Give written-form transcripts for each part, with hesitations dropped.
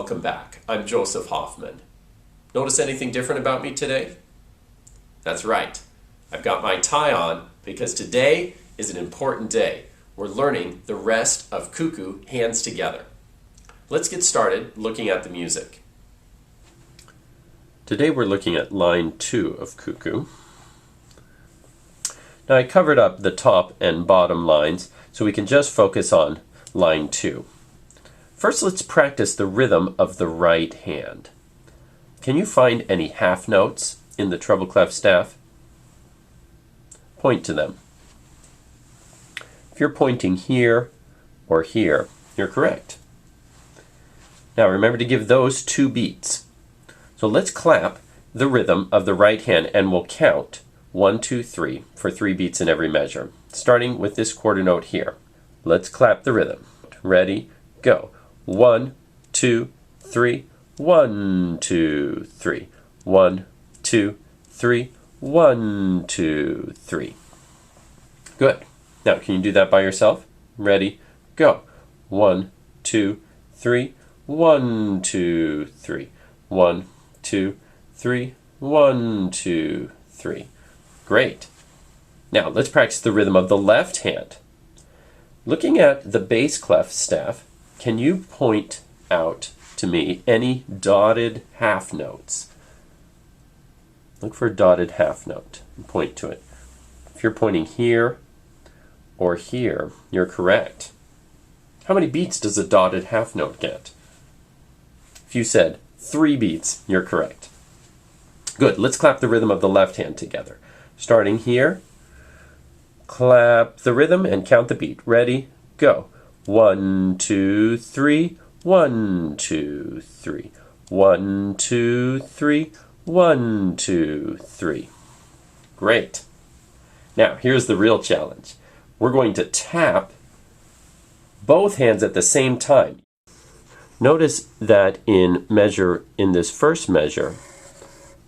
welcome back. I'm Joseph Hoffman. Notice anything different about me today? That's right. I've got my tie on because today is an important day. We're learning the rest of Cuckoo hands together. Let's get started looking at the music. Today we're looking at line 2 of Cuckoo. Now I covered up the top and bottom lines so we can just focus on line 2. First, let's practice the rhythm of the right hand. Can you find any half notes in the treble clef staff? Point to them. If you're pointing here or here, you're correct. Now remember to give those 2 beats. So let's clap the rhythm of the right hand and we'll count 1, 2, 3 for 3 beats in every measure, starting with this quarter note here. Let's clap the rhythm. Ready, go. 1, 2, 3, 1, 2, 3, 1, 2, 3, 1, 2, 3. Good. Now can you do that by yourself? Ready, go. 1, 2, 3, 1, 2, 3, 1, 2, 3, 1, 2, 3. Great. Now let's practice the rhythm of the left hand. Looking at the bass clef staff, can you point out to me any dotted half notes? Look for a dotted half note and point to it. If you're pointing here or here, you're correct. How many beats does a dotted half note get? If you said 3 beats, you're correct. Good. Let's clap the rhythm of the left hand together. Starting here, clap the rhythm and count the beat. Ready, go. 1, 2, 3, 1, 2, 3, 1, 2, 3, 1, 2, 3. Great. Now, here's the real challenge. We're going to tap both hands at the same time. Notice that in this first measure,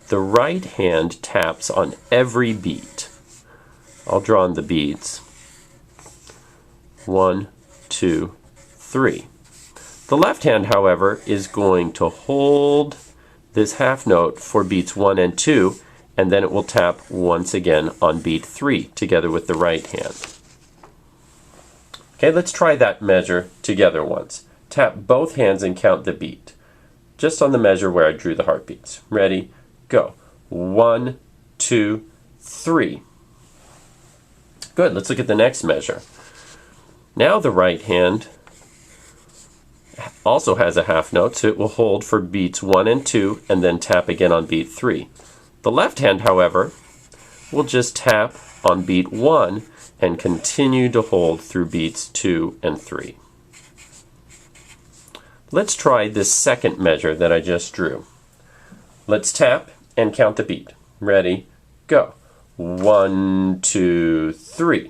the right hand taps on every beat. I'll draw on the beats. 1, 2, 3. The left hand, however, is going to hold this half note for beats 1 and 2, and then it will tap once again on beat 3 together with the right hand. Okay, let's try that measure together once. Tap both hands and count the beat, just on the measure where I drew the heartbeats. Ready, go. 1, 2, 3. Good, let's look at the next measure. Now the right hand also has a half note, so it will hold for beats 1 and 2 and then tap again on beat 3. The left hand, however, will just tap on beat 1 and continue to hold through beats 2 and 3. Let's try this second measure that I just drew. Let's tap and count the beat. Ready, go. 1, 2, 3.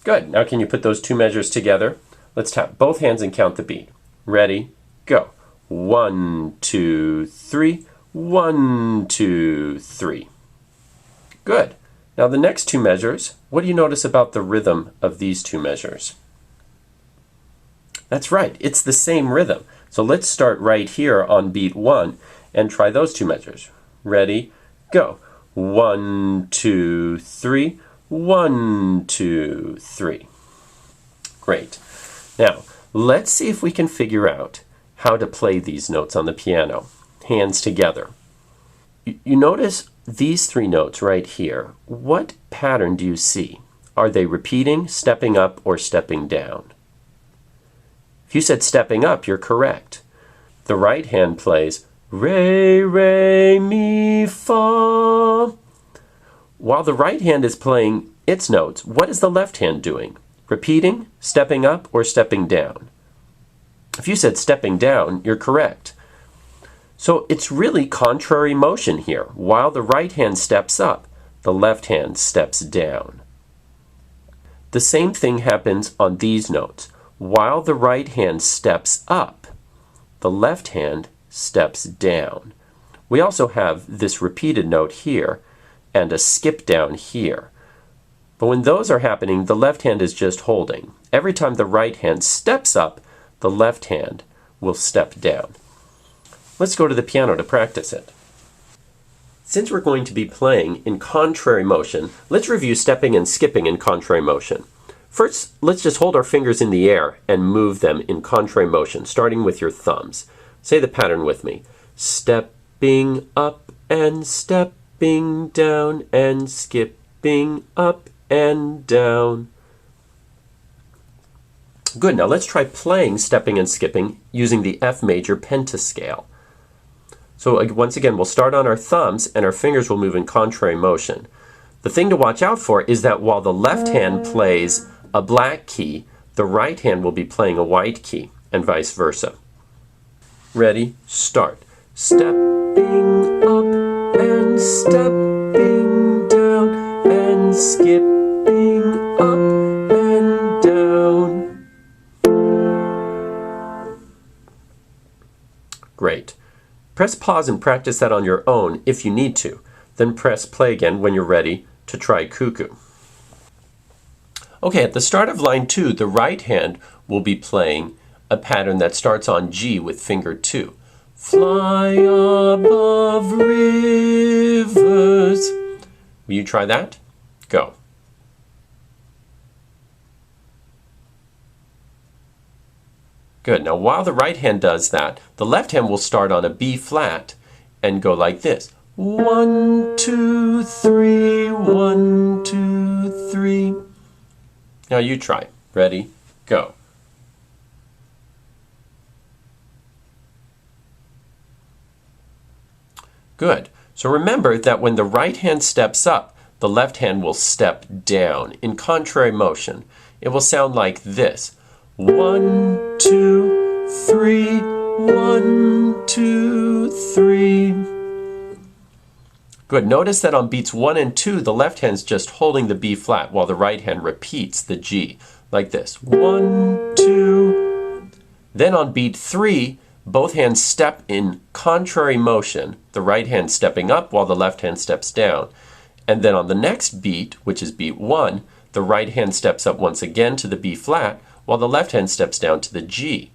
Good. Now can you put those 2 measures together? Let's tap both hands and count the beat. Ready, go. 1, 2, 3, 1, 2, 3. Good. Now the next 2 measures, what do you notice about the rhythm of these 2 measures? That's right, it's the same rhythm. So let's start right here on beat 1 and try those 2 measures. Ready, go. 1, 2, 3, 1, 2, 3. Great. Now, let's see if we can figure out how to play these notes on the piano, hands together. You notice these 3 notes right here. What pattern do you see? Are they repeating, stepping up, or stepping down? If you said stepping up, you're correct. The right hand plays re, re, mi, fa. While the right hand is playing its notes, what is the left hand doing? Repeating, stepping up, or stepping down? If you said stepping down, you're correct. So it's really contrary motion here. While the right hand steps up, the left hand steps down. The same thing happens on these notes. While the right hand steps up, the left hand steps down. We also have this repeated note here and a skip down here. But when those are happening, the left hand is just holding. Every time the right hand steps up, the left hand will step down. Let's go to the piano to practice it. Since we're going to be playing in contrary motion, let's review stepping and skipping in contrary motion. First, let's just hold our fingers in the air and move them in contrary motion, starting with your thumbs. Say the pattern with me. Stepping up and stepping down and skipping up and down. Good, now let's try playing stepping and skipping using the F major pentascale. So once again, we'll start on our thumbs and our fingers will move in contrary motion. The thing to watch out for is that while the left hand plays a black key, the right hand will be playing a white key, and vice versa. Ready, start. Stepping up and stepping down and skipping up and down. Great. Press pause and practice that on your own if you need to. Then press play again when you're ready to try Cuckoo. Okay, at the start of line 2, the right hand will be playing a pattern that starts on G with finger 2. Fly above rivers. Will you try that? Go. Good. Now while the right hand does that, the left hand will start on a B flat and go like this. 1, 2, 3, 1, 2, 3. Now you try. Ready? Go. Good. So remember that when the right hand steps up, the left hand will step down in contrary motion. It will sound like this. 1, 2, 3, 1, 2, 3. Good. Notice that on beats 1 and 2, the left hand's just holding the B flat while the right hand repeats the G, like this. 1, 2. Then on beat 3, both hands step in contrary motion, the right hand stepping up while the left hand steps down. And then on the next beat, which is beat 1, the right hand steps up once again to the B flat, while the left hand steps down to the G.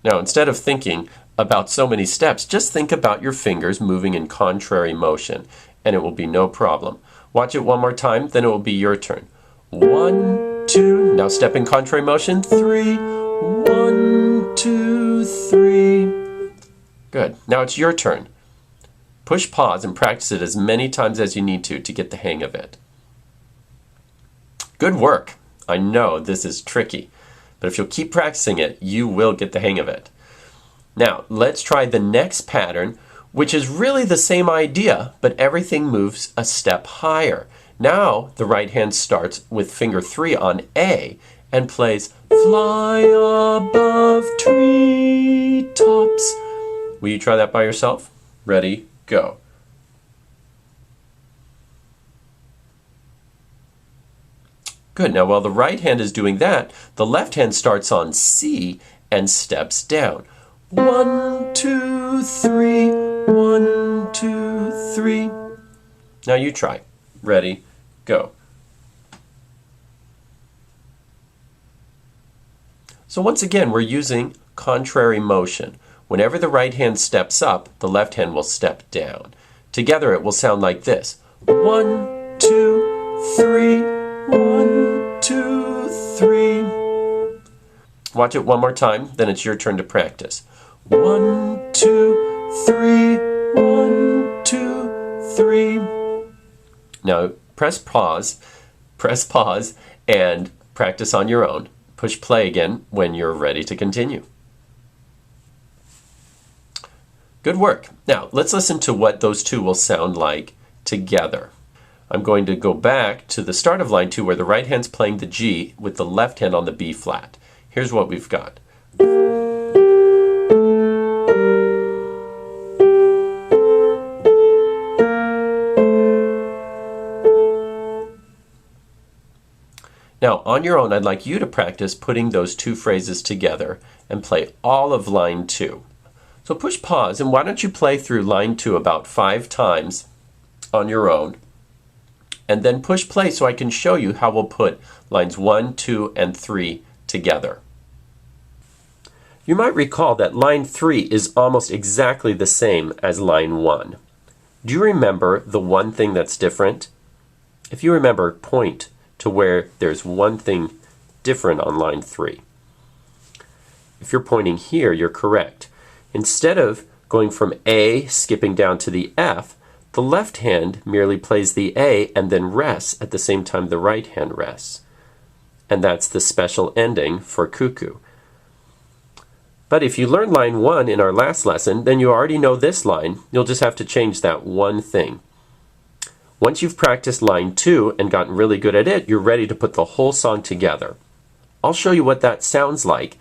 Now, instead of thinking about so many steps, just think about your fingers moving in contrary motion, and it will be no problem. Watch it one more time, then it will be your turn. 1, 2, now step in contrary motion, 3, 1, 2, 3. Good. Now it's your turn. Push pause and practice it as many times as you need to get the hang of it. Good work. I know this is tricky, but if you'll keep practicing it, you will get the hang of it. Now, let's try the next pattern, which is really the same idea, but everything moves a step higher. Now, the right hand starts with finger 3 on A and plays Fly Above Treetops. Will you try that by yourself? Ready, go. Good. Now, while the right hand is doing that, the left hand starts on C and steps down. 1, 2, 3, 1, 2, 3. Now you try. Ready, go. So once again, we're using contrary motion. Whenever the right hand steps up, the left hand will step down. Together it will sound like this. 1, 2, 3, 1, 2, 3. Watch it one more time, then it's your turn to practice. 1, 2, 3, 1, 2, 3. Now press pause, and practice on your own. Push play again when you're ready to continue. Good work. Now let's listen to what those two will sound like together. I'm going to go back to the start of line 2 where the right hand's playing the G with the left hand on the B flat. Here's what we've got. Now, on your own, I'd like you to practice putting those two phrases together and play all of line 2. So push pause, and why don't you play through line 2 about 5 times on your own, and then push play so I can show you how we'll put lines 1, 2, and 3 together. You might recall that line 3 is almost exactly the same as line 1. Do you remember the one thing that's different? If you remember, point to where there's one thing different on line 3. If you're pointing here, you're correct. Instead of going from A, skipping down to the F, the left hand merely plays the A and then rests at the same time the right hand rests. And that's the special ending for Cuckoo. But if you learned line 1 in our last lesson, then you already know this line. You'll just have to change that one thing. Once you've practiced line 2 and gotten really good at it, you're ready to put the whole song together. I'll show you what that sounds like.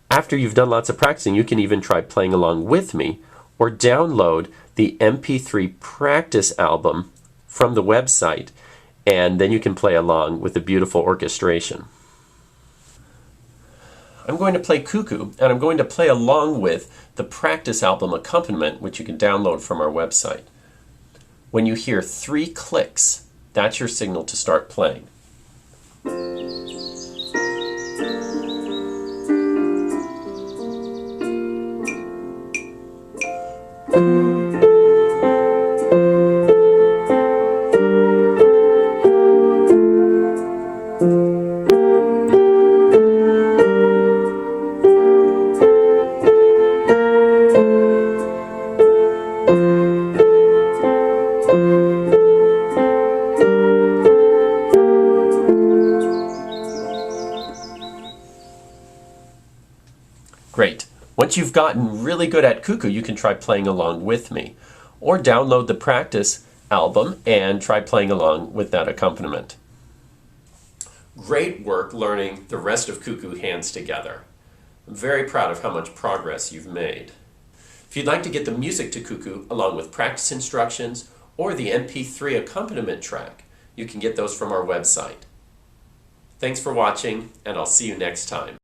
After you've done lots of practicing, you can even try playing along with me or download the MP3 practice album from the website, and then you can play along with the beautiful orchestration. I'm going to play Cuckoo, and I'm going to play along with the practice album accompaniment, which you can download from our website. When you hear 3 clicks, that's your signal to start playing. Great. Once you've gotten really good at Cuckoo, you can try playing along with me. Or download the practice album and try playing along with that accompaniment. Great work learning the rest of Cuckoo hands together. I'm very proud of how much progress you've made. If you'd like to get the music to Cuckoo along with practice instructions or the MP3 accompaniment track, you can get those from our website. Thanks for watching, and I'll see you next time.